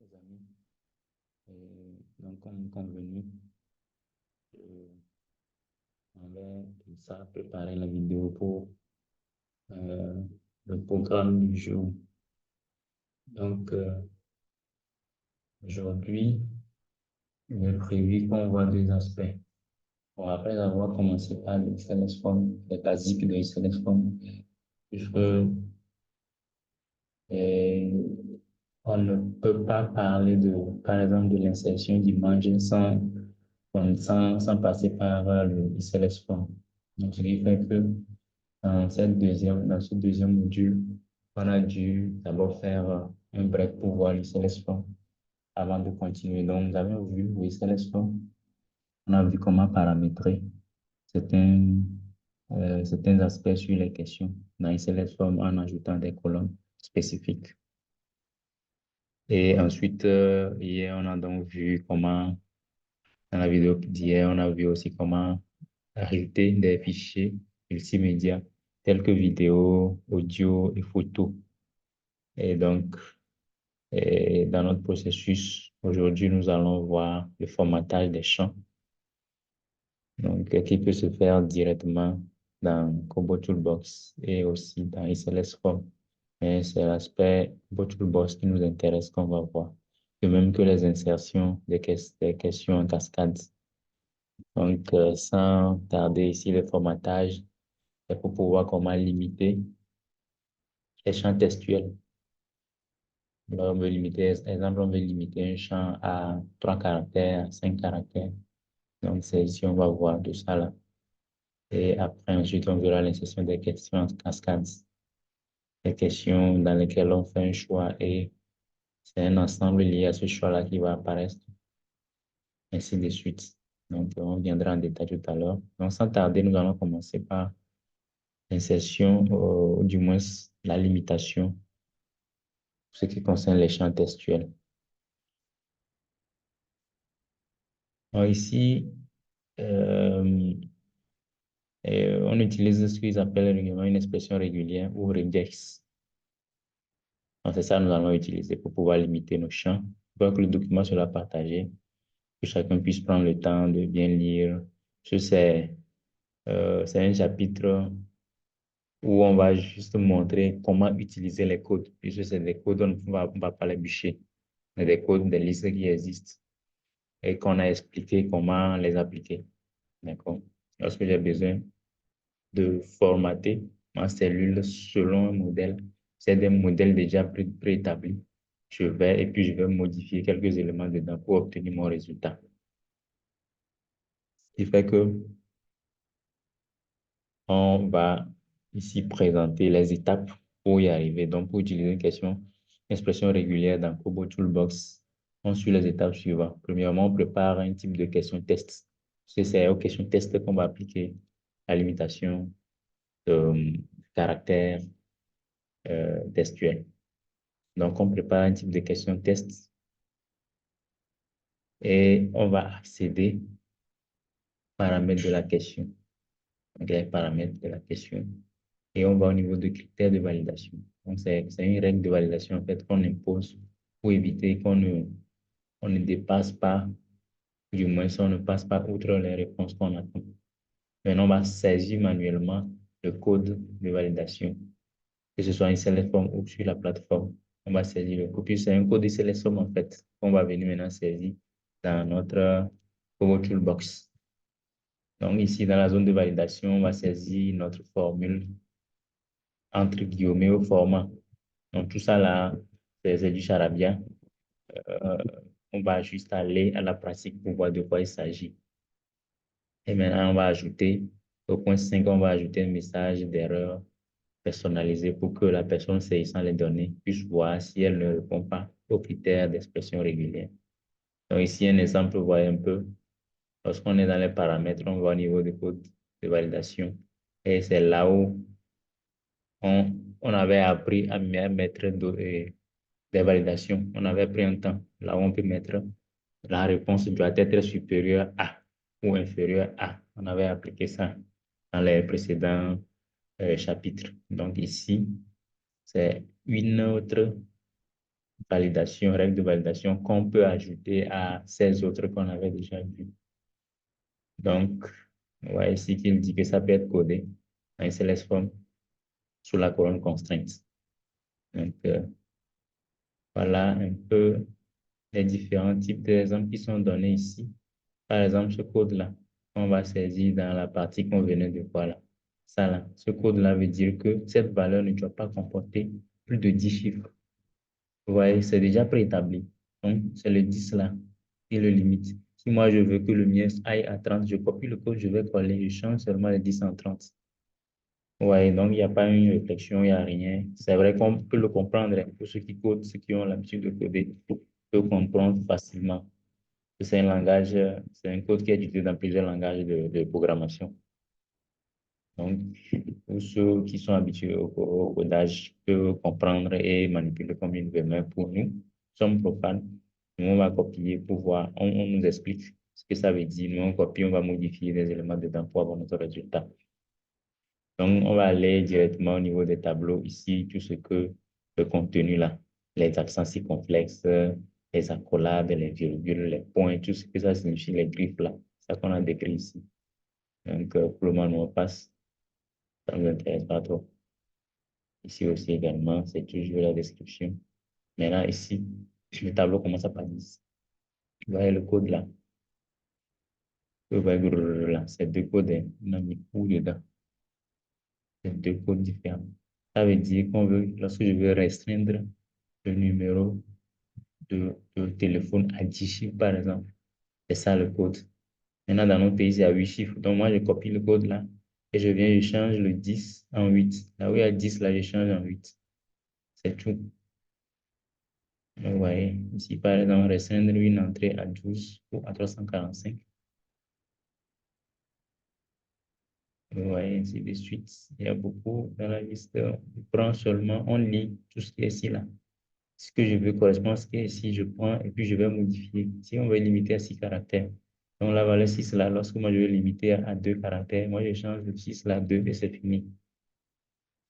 les amis. Donc, comme convenu, euh, on va comme ça préparer la vidéo pour euh, le programme du jour. Donc, aujourd'hui, il est prévu qu'on voit deux aspects. Bon, après avoir commencé par le Form, les basiques de Form, puisque euh, on ne peut pas parler de, par exemple, de l'insertion d'images sans passer par le Form. Donc, ce qui fait que dans ce deuxième module, on a dû d'abord faire un break pour voir le Form avant de continuer. Donc, nous avons vu le Form. On a vu comment paramétrer certains, certains aspects sur les questions dans le Form en ajoutant des colonnes spécifiques. Et ensuite, hier, on a donc vu comment, dans la vidéo d'hier, on a vu aussi comment ajouter des fichiers multimédia tels que vidéo, audio et photo. Et donc, dans notre processus, aujourd'hui, nous allons voir le formatage des champs, donc, qui peut se faire directement dans Kobo Toolbox et aussi dans SLS Form. Et c'est l'aspect Kobo Toolbox qui nous intéresse qu'on va voir, de même que les insertions des questions en cascade. Donc, sans tarder ici, le formatage, c'est pour pouvoir comment limiter les champs textuels. On veut limiter, par exemple, on veut limiter un champ à 3 caractères, 5 caractères. Donc, c'est ici, on va voir tout ça là. Et après, ensuite, on verra l'insertion des questions en cascade. Les questions dans lesquelles on fait un choix et c'est un ensemble lié à ce choix-là qui va apparaître, ainsi de suite. Donc, on viendra en détail tout à l'heure. Donc, sans tarder, nous allons commencer par l'insertion, ou du moins la limitation, pour ce qui concerne les champs textuels. Alors ici, euh, on utilise ce qu'ils appellent régulièrement une expression régulière ou regex. Donc, c'est ça que nous allons utiliser pour pouvoir limiter nos champs. Pour que le document soit partagé, que chacun puisse prendre le temps de bien lire. C'est un chapitre où on va juste montrer comment utiliser les codes, puisque c'est des codes, on ne va pas les bûcher, mais des codes, des listes qui existent et qu'on a expliqué comment les appliquer. D'accord? Lorsque j'ai besoin de formater ma cellule selon un modèle, c'est des modèles déjà préétablis. Je vais et puis je vais modifier quelques éléments dedans pour obtenir mon résultat. Ce qui fait que on va ici présenter les étapes pour y arriver. Donc, pour utiliser une expression régulière dans Kobo Toolbox, on suit les étapes suivantes. Premièrement, on prépare un type de question test. C'est aux questions test qu'on va appliquer la limitation de caractères textuels. Donc, on prépare un type de question test et on va accéder aux paramètres de la question. Donc, les paramètres de la question. Et on va au niveau de critères de validation. Donc, c'est une règle de validation en fait qu'on impose pour éviter on ne dépasse pas, du moins si on ne passe pas outre les réponses qu'on attend. Maintenant, on va saisir manuellement le code de validation, que ce soit en Selenium ou sur la plateforme. On va saisir le code. Puis c'est un code de Selenium en fait qu'on va venir maintenant saisir dans notre Power Toolbox. Donc ici, dans la zone de validation, on va saisir notre formule entre guillemets au format. Donc, tout ça là, c'est du charabia. Euh, on va juste aller à la pratique pour voir de quoi il s'agit. Et maintenant, on va ajouter, au point 5, on va ajouter un message d'erreur personnalisé pour que la personne saisissant les données puisse voir si elle ne répond pas aux critères d'expression régulière. Donc, ici, un exemple, vous voyez un peu, lorsqu'on est dans les paramètres, on va au niveau du code de validation. Et c'est là où on avait appris à mettre des validations. On avait pris un temps, là où on peut mettre la réponse doit être supérieure à ou inférieure à. On avait appliqué ça dans les précédents chapitres. Donc ici, c'est une autre validation, règles de validation qu'on peut ajouter à ces autres qu'on avait déjà vus. Donc, ouais, ici qu'il dit que ça peut être codé en SLS form sous la colonne constraints. Donc, voilà un peu les différents types d'exemples qui sont donnés ici. Par exemple, ce code-là, on va saisir dans la partie qu'on venait de voir là. Ça là, ce code-là veut dire que cette valeur ne doit pas comporter plus de 10 chiffres. Vous voyez, c'est déjà préétabli. Donc, c'est le 10 là qui le limite. Si moi, je veux que le mien aille à 30, je copie le code, je vais coller, je change seulement les 10 en 30. Ouais, donc il n'y a pas une réflexion, il n'y a rien. C'est vrai qu'on peut le comprendre, hein, pour ceux qui codent, ceux qui ont l'habitude de coder, peuvent comprendre facilement. C'est un langage, c'est un code qui est utilisé dans plusieurs langages de programmation. Donc, pour ceux qui sont habitués au codage peuvent comprendre et manipuler comme ils veulent. Mais pour nous, nous sommes profanes, nous on va copier pour voir, on nous explique ce que ça veut dire. Nous on copie, on va modifier des éléments dedans pour avoir notre résultat. Donc, on va aller directement au niveau des tableaux ici, tout ce que le contenu là, les accents circonflexes, les accolades, les virgules, les points, tout ce que ça signifie, les griffes là, ça qu'on a décrit ici. Donc, pour le moment, on passe, ça ne nous intéresse pas trop. Ici aussi également, c'est toujours la description. Maintenant, ici, le tableau commence à par 10. Vous voyez le code là. Vous voyez là, c'est deux codes, hein. On a mis où dedans? C'est deux codes différents. Ça veut dire qu'on veut, lorsque je veux restreindre le numéro de téléphone à 10 chiffres, par exemple. C'est ça le code. Maintenant, dans notre pays, c'est à 8 chiffres. Donc, moi, je copie le code là et je viens, je change le 10 en 8. Là où il y a 10, là, je change en 8. C'est tout. Vous voyez, ici, par exemple, restreindre une entrée à 12 ou à 345. Vous voyez, ainsi de suite. Il y a beaucoup dans la liste. On prend seulement, on lit tout ce qui est ici là. Ce que je veux correspond à ce qui est ici, je prends et puis je vais modifier. Si on veut limiter à 6 caractères, donc la valeur 6 là, lorsque moi je veux limiter à 2 caractères, moi je change de 6 là à 2 et c'est fini.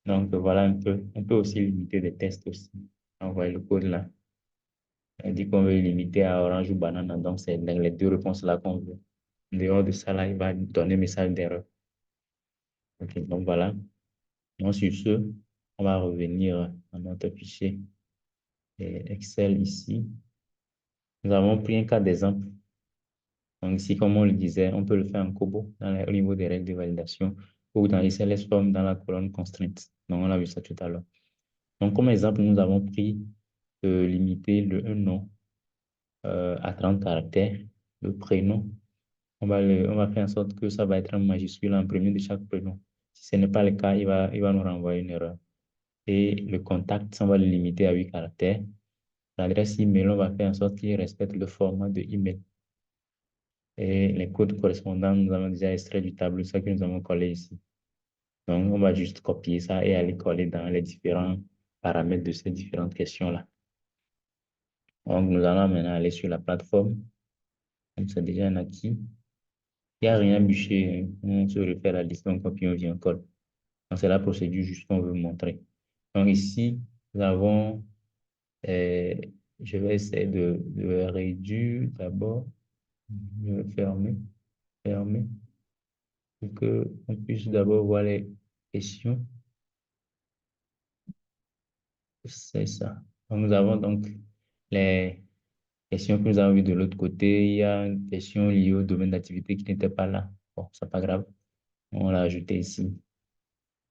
Donc voilà un peu. On peut aussi limiter des tests aussi. On voit le code là. On dit qu'on veut limiter à orange ou banane, donc c'est les deux réponses là qu'on veut. En dehors de ça, là, il va donner message d'erreur. Ok, donc voilà. Donc sur ce, on va revenir à notre fichier Excel ici. Nous avons pris un cas d'exemple. Donc ici, comme on le disait, on peut le faire en Kobo au niveau des règles de validation ou dans les CLS forms dans la colonne constraints. Donc on a vu ça tout à l'heure. Donc comme exemple, nous avons pris de limiter un nom à 30 caractères, le prénom. On va faire en sorte que ça va être en majuscule en premier de chaque prénom. Si ce n'est pas le cas, il va nous renvoyer une erreur. Et le contact, on va le limiter à 8 caractères. L'adresse email, on va faire en sorte qu'il respecte le format de email. Et les codes correspondants, nous avons déjà extrait du tableau, ça que nous avons collé ici. Donc, on va juste copier ça et aller coller dans les différents paramètres de ces différentes questions-là. Donc, nous allons maintenant aller sur la plateforme. Comme c'est déjà un acquis. Il n'y a rien bûché. On se refait la liste, on copie, on vient, on colle. Donc, c'est la procédure juste qu'on veut montrer. Donc, ici, nous avons, euh, je vais essayer de réduire d'abord, je vais fermer, pour qu'on puisse d'abord voir les questions. C'est ça. Donc, nous avons donc les questions que nous avons vues de l'autre côté. Il y a une question liée au domaine d'activité qui n'était pas là. Bon, c'est pas grave. On l'a ajouté ici.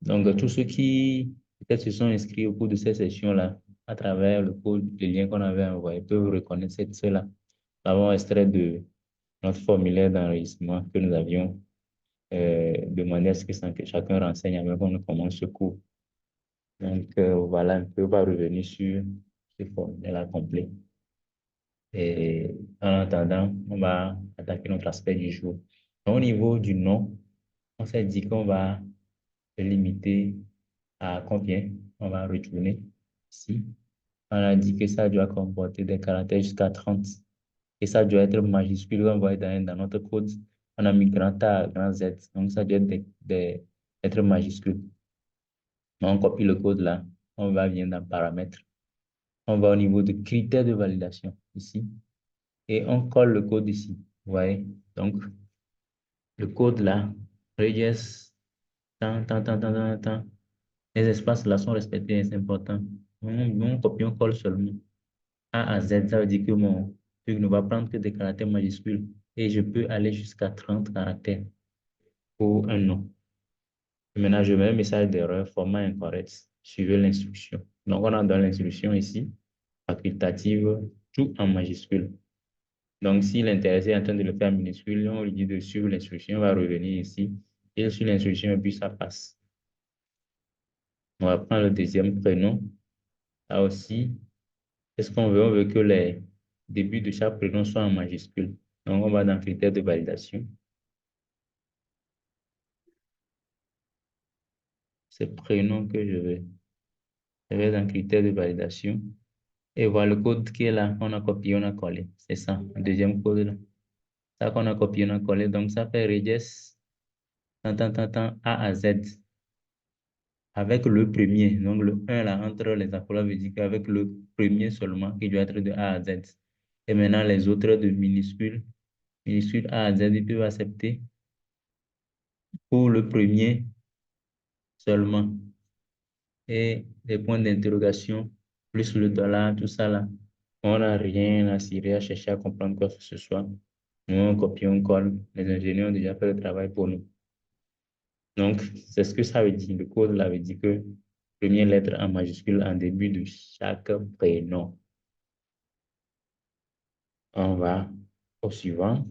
Donc, tous ceux qui peut-être se sont inscrits au cours de cette session-là, à travers le code, le lien qu'on avait envoyé, peuvent reconnaître cela. Nous avons extrait de notre formulaire d'enregistrement que nous avions demandé à ce que chacun renseigne avant qu'on ne commence ce cours. Donc, voilà un peu, on va revenir sur ce formulaire-là complet. Et en attendant, on va attaquer notre aspect du jour. Donc, au niveau du nom, on s'est dit qu'on va le limiter à combien? On va retourner ici. On a dit que ça doit comporter des caractères jusqu'à 30. Et ça doit être majuscule. On voit dans notre code, on a mis grand A, grand Z. Donc, ça doit être des lettres majuscules. On copie le code là. On va venir dans paramètres. On va au niveau de critères de validation ici et on colle le code ici. Vous voyez? Donc, le code là, regex, tant, tant, tant, tant, tant, tant. Les espaces là sont respectés, c'est important. On copie, on colle seulement. A à Z, ça veut dire que mon truc ne va prendre que des caractères majuscules et je peux aller jusqu'à 30 caractères pour un nom. Maintenant, je mets un message d'erreur, format incorrect, suivez l'instruction. Donc, on a dans l'instruction ici, facultative, tout en majuscule. Donc, si l'intéressé est en train de le faire en minuscule, on lui dit de suivre l'instruction, on va revenir ici, il suit l'instruction et puis ça passe. On va prendre le deuxième prénom. Là aussi, qu'est-ce qu'on veut? On veut que les débuts de chaque prénom soient en majuscule. Donc, on va dans critères de validation. C'est prénom que je veux. Je vais dans critères de validation. Et voilà le code qui est là. On a copié, on a collé. C'est ça, le deuxième code là. Ça qu'on a copié, on a collé. Donc, ça fait regex, tant, tant, tant, tant, A à Z. Avec le premier, donc le un là, entre les accolades veut dire qu'avec le premier seulement, qui doit être de A à Z. Et maintenant, les autres de minuscules, minuscules A à Z, ils peuvent accepter pour le premier seulement. Et les points d'interrogation, plus le dollar, tout ça là. On n'a rien à cirer, à chercher à comprendre quoi que ce soit. Nous, on copie, on colle. Les ingénieurs ont déjà fait le travail pour nous. Donc, c'est ce que ça veut dire. Le code là veut dire que première lettre en majuscule en début de chaque prénom. On va au suivant.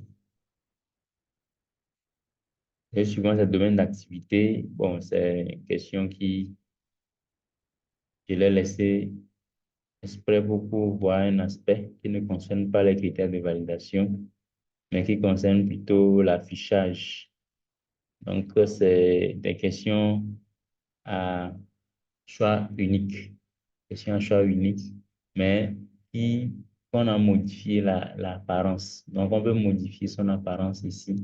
Le suivant, c'est le domaine d'activité. Bon, c'est une question qui, je l'ai laissé exprès pour voir un aspect qui ne concerne pas les critères de validation, mais qui concerne plutôt l'affichage. Donc, c'est des questions à choix unique, question à choix unique, mais qui, on a modifié l'apparence. Donc, on peut modifier son apparence ici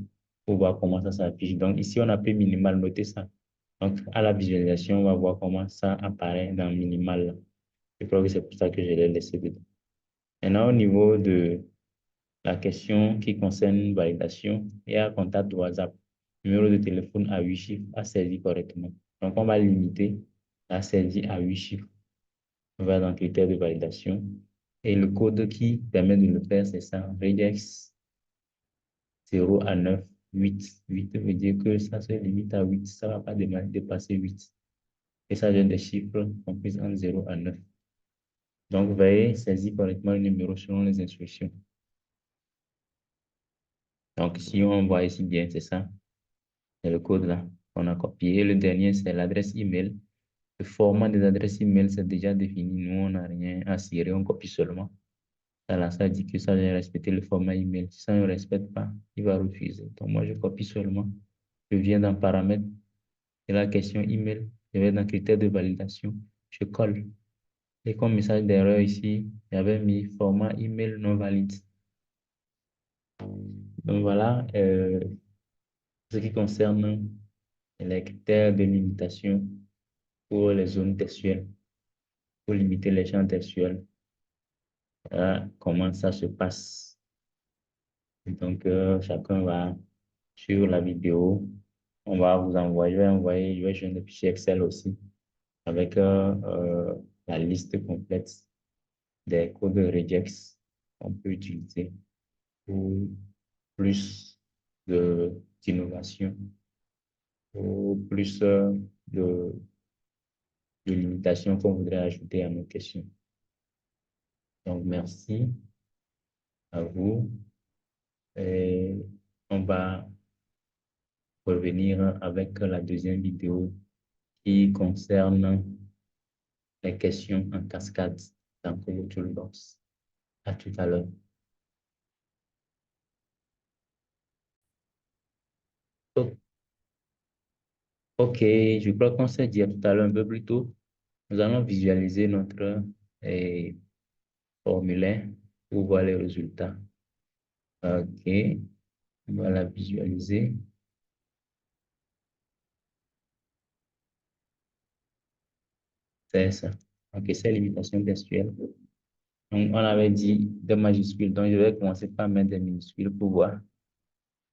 pour voir comment ça s'affiche. Donc, ici, on a pris minimal, notez ça. Donc, à la visualisation, on va voir comment ça apparaît dans minimal. Je crois que c'est pour ça que je l'ai laissé dedans. Maintenant, au niveau de la question qui concerne validation, il y a un contact WhatsApp, numéro de téléphone à 8 chiffres, à saisir correctement. Donc, on va limiter à saisir à 8 chiffres. On va dans critères de validation. Et le code qui permet de le faire, c'est ça, regex 0 à 9, 8. 8 veut dire que ça se limite à 8, ça ne va pas dépasser 8. Et ça donne des chiffres compris entre 0 à 9. Donc, veuillez saisir correctement le numéro selon les instructions. Donc, si on voit ici bien, c'est ça. C'est le code là qu'on a copié. Le dernier, c'est l'adresse email. Le format des adresses email, c'est déjà défini. Nous, on n'a rien à cirer, on copie seulement. Là, ça dit que ça doit respecter le format email. Si ça ne respecte pas, il va refuser. Donc, moi, je copie seulement. Je viens dans paramètres de la question email. Je vais dans critères de validation. Je colle. Et comme message d'erreur ici, j'avais mis format email non valide. Donc voilà, ce qui concerne les critères de limitation pour les zones textuelles, pour limiter les champs textuels. Voilà comment ça se passe. Et donc, chacun va sur la vidéo. On va vous envoyer, je vais joindre le fichier Excel aussi avec la liste complète des codes regex qu'on peut utiliser pour plus d'innovation, pour plus de limitations qu'on voudrait ajouter à nos questions. Donc, merci à vous et on va revenir avec la deuxième vidéo qui concerne les questions en cascade dans Google Toolbox. À tout à l'heure. Ok, je crois qu'on s'est dit tout à l'heure un peu plus tôt. Nous allons visualiser notre formulaire pour voir les résultats. Ok, on va la visualiser. C'est ça. Ok, c'est limitation textuelle. Donc, on avait dit des majuscules. Donc, je vais commencer par mettre des minuscules pour voir. Vous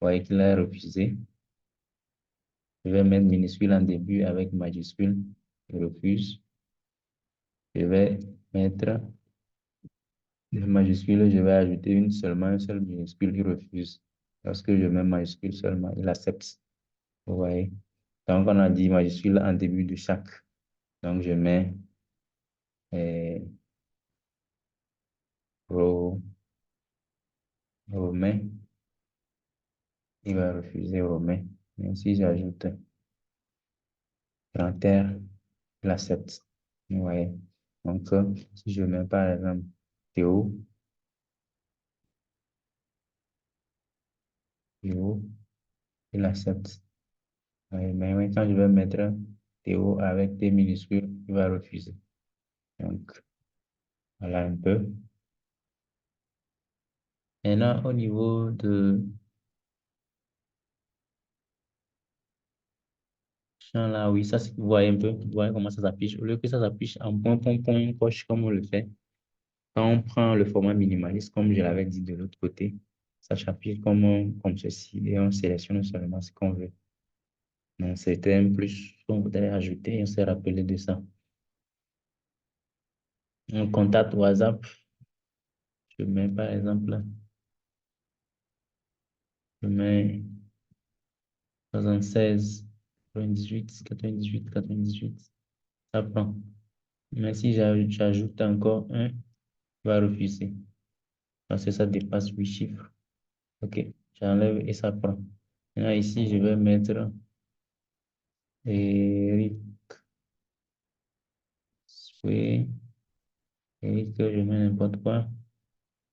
voyez qu'il a refusé. Je vais mettre minuscule en début avec majuscule. Il refuse. Je vais mettre des majuscules. Je vais ajouter seulement une seule minuscule. Il refuse. Lorsque je mets majuscule seulement, il accepte. Vous voyez. Donc, on a dit majuscule en début de chaque. Donc, je mets euh, ro- romain. Il va refuser romain. Mais si j'ajoute grand R, il accepte. Vous voyez. Donc, si je mets par exemple Théo, Théo, il accepte. Mais quand je vais mettre Théo avec T minuscules, il va refuser. Donc, voilà un peu. Maintenant, au niveau de champ là, oui, ça, vous voyez un peu, vous voyez comment ça s'affiche. Au lieu que ça s'affiche en point, point, point, coche, comme on le fait, quand on prend le format minimaliste, comme je l'avais dit de l'autre côté, ça s'affiche comme ceci et on sélectionne seulement ce qu'on veut. Donc, c'était un plus qu'on voudrait ajouter et on s'est rappelé de ça. Un contact WhatsApp, je mets par exemple, je mets 76, 98, 98, 98. Ça prend. Mais si j'ajoute encore un, il va refuser. Parce que ça dépasse 8 chiffres. OK. J'enlève et ça prend. Maintenant, ici, je vais mettre Eric. Oui. Eric, je mets n'importe quoi.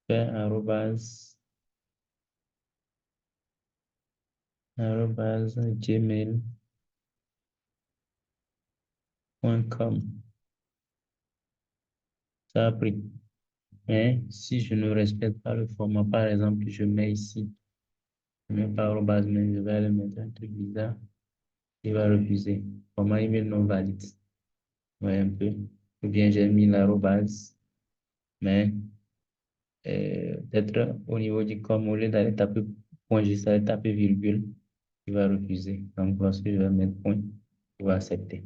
Faire arrobase, gmail.com. Ça a pris. Mais si je ne respecte pas le format, par exemple, je mets ici, je mets pas arrobase, mais je vais aller mettre un truc bizarre. Il va refuser. Format email non valide. Ouais, un peu. Ou bien j'ai mis l'arrobase, mais peut-être au niveau du com, au lieu d'aller taper point, juste aller taper virgule, il va refuser. Donc, lorsque je vais mettre point, il va accepter.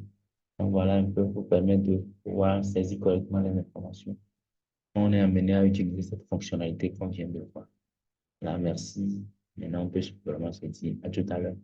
Donc, voilà un peu pour permettre de pouvoir saisir correctement les informations. On est amené à utiliser cette fonctionnalité qu'on vient de voir. Là, merci. Maintenant, on peut vraiment se dire à tout à l'heure.